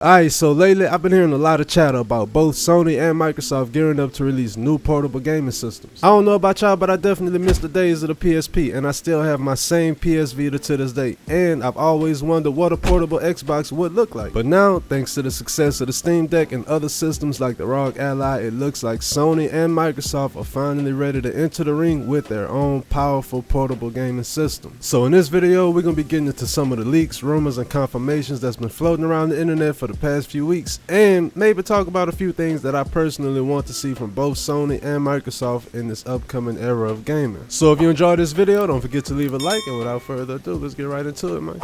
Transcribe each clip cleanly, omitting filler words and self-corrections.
Alright, so lately I've been hearing a lot of chatter about both Sony and Microsoft gearing up to release new portable gaming systems. I don't know about y'all, but I definitely miss the days of the PSP, and I still have my same PS Vita to this day, and I've always wondered what a portable Xbox would look like. But now, thanks to the success of the Steam Deck and other systems like the ROG Ally, it looks like Sony and Microsoft are finally ready to enter the ring with their own powerful portable gaming system. So in this video, we're going to be getting into some of the leaks, rumors, and confirmations that's been floating around the internet for the past few weeks, and maybe talk about a few things that I personally want to see from both Sony and Microsoft in this upcoming era of gaming. So if you enjoyed this video, don't forget to leave a like, and without further ado, let's get right into it, man.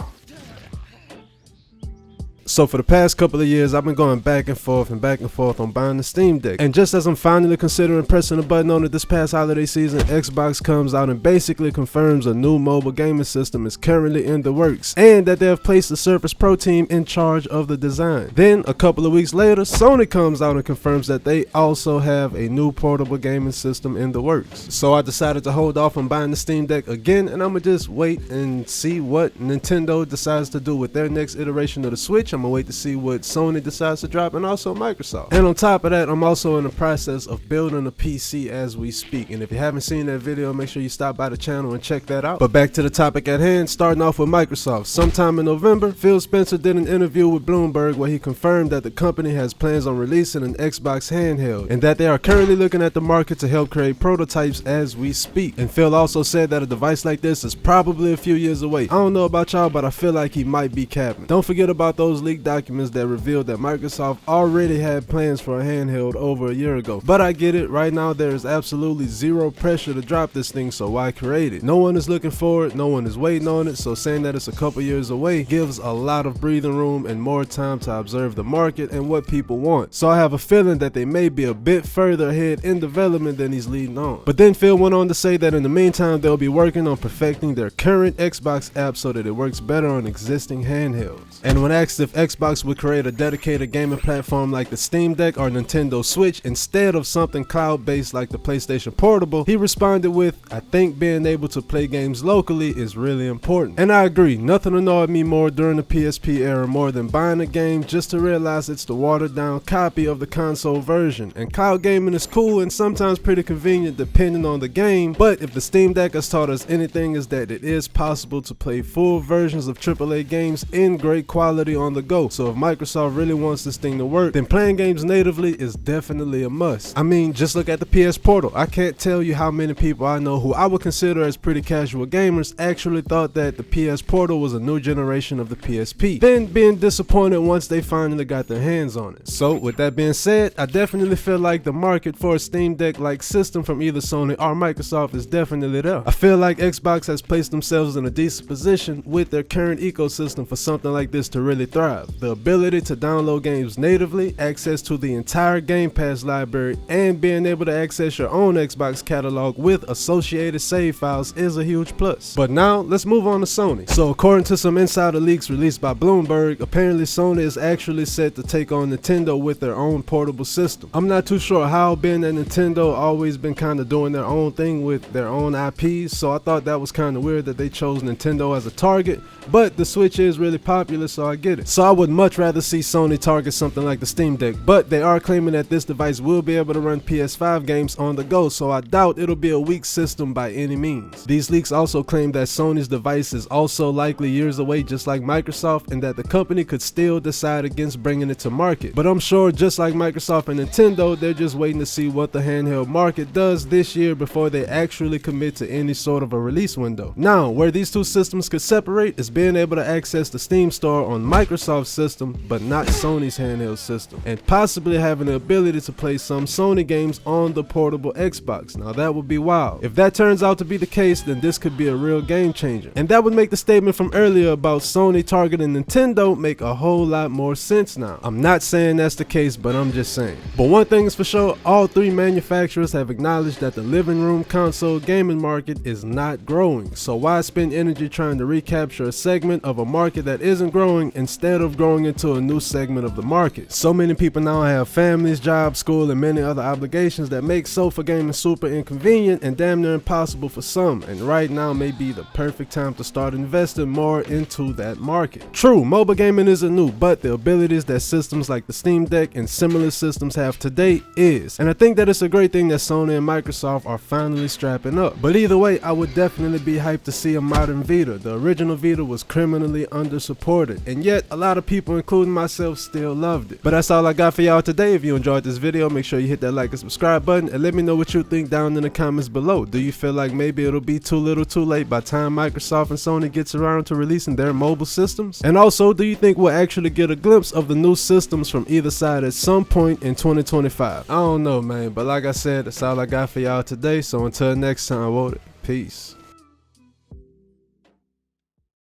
So for the past couple of years, I've been going back and forth on buying the Steam Deck. And just as I'm finally considering pressing a button on it this past holiday season, Xbox comes out and basically confirms a new mobile gaming system is currently in the works, and that they have placed the Surface Pro team in charge of the design. Then a couple of weeks later, Sony comes out and confirms that they also have a new portable gaming system in the works. So I decided to hold off on buying the Steam Deck again, and I'm gonna just wait and see what Nintendo decides to do with their next iteration of the Switch. I'm gonna wait to see what Sony decides to drop, and also Microsoft. And on top of that, I'm also in the process of building a PC as we speak, and if you haven't seen that video, make sure you stop by the channel and check that out. But back to the topic at hand, starting off with Microsoft. Sometime in November, Phil Spencer did an interview with Bloomberg where he confirmed that the company has plans on releasing an Xbox handheld, and that they are currently looking at the market to help create prototypes as we speak. And Phil also said that a device like this is probably a few years away. I don't know about y'all, but I feel like he might be capping. Don't forget about those leaked documents that revealed that Microsoft already had plans for a handheld over a year ago. But I get it, right now there is absolutely zero pressure to drop this thing, so why create it? No one is looking for it, no one is waiting on it, so saying that it's a couple years away gives a lot of breathing room and more time to observe the market and what people want. So I have a feeling that they may be a bit further ahead in development than he's leading on. But then Phil went on to say that in the meantime they'll be working on perfecting their current Xbox app so that it works better on existing handhelds. And when asked if Xbox would create a dedicated gaming platform like the Steam Deck or Nintendo Switch instead of something cloud-based like the PlayStation Portable, he responded with, "I think being able to play games locally is really important." And I agree, nothing annoyed me more during the PSP era more than buying a game just to realize it's the watered down copy of the console version. And cloud gaming is cool and sometimes pretty convenient depending on the game, but if the Steam Deck has taught us anything, is that it is possible to play full versions of AAA games in great quality on the go. So if Microsoft really wants this thing to work, then playing games natively is definitely a must. I mean, just look at the PS Portal. I can't tell you how many people I know who I would consider as pretty casual gamers actually thought that the PS Portal was a new generation of the PSP, then being disappointed once they finally got their hands on it. So with that being said, I definitely feel like the market for a Steam Deck like system from either Sony or Microsoft is definitely there. I feel like Xbox has placed themselves in a decent position with their current ecosystem for something like this to really thrive. The ability to download games natively, access to the entire Game Pass library, and being able to access your own Xbox catalog with associated save files is a huge plus. But now let's move on to Sony. So according to some insider leaks released by Bloomberg, apparently Sony is actually set to take on Nintendo with their own portable system. I'm not too sure how, being that Nintendo always been kind of doing their own thing with their own IPs, so I thought that was kind of weird that they chose Nintendo as a target, but the Switch is really popular, so I get it. So I would much rather see Sony target something like the Steam Deck, but they are claiming that this device will be able to run PS5 games on the go, so I doubt it'll be a weak system by any means. These leaks also claim that Sony's device is also likely years away just like Microsoft, and that the company could still decide against bringing it to market. But I'm sure just like Microsoft and Nintendo, they're just waiting to see what the handheld market does this year before they actually commit to any sort of a release window. Now, where these two systems could separate is being able to access the Steam store on Microsoft's system but not Sony's handheld system, and possibly having the ability to play some Sony games on the portable Xbox. Now that would be wild. If that turns out to be the case, then this could be a real game changer, and that would make the statement from earlier about Sony targeting Nintendo make a whole lot more sense now. I'm not saying that's the case, but I'm just saying. But one thing is for sure, all three manufacturers have acknowledged that the living room console gaming market is not growing, so why spend energy trying to recapture a segment of a market that isn't growing instead of growing into a new segment of the market. So many people now have families, jobs, school, and many other obligations that make sofa gaming super inconvenient and damn near impossible for some, and right now may be the perfect time to start investing more into that market. True, mobile gaming isn't new, but the abilities that systems like the Steam Deck and similar systems have today is, and I think that it's a great thing that Sony and Microsoft are finally strapping up. But either way, I would definitely be hyped to see a modern Vita. The original Vita was criminally under supported, and yet a lot of people, including myself, still loved it. But that's all I got for y'all today. If you enjoyed this video, make sure you hit that like and subscribe button, and let me know what you think down in the comments below. Do you feel like maybe it'll be too little too late by the time Microsoft and Sony gets around to releasing their mobile systems? And also, do you think we'll actually get a glimpse of the new systems from either side at some point in 2025? I don't know, man, but like I said, that's all I got for y'all today. So until next time, peace.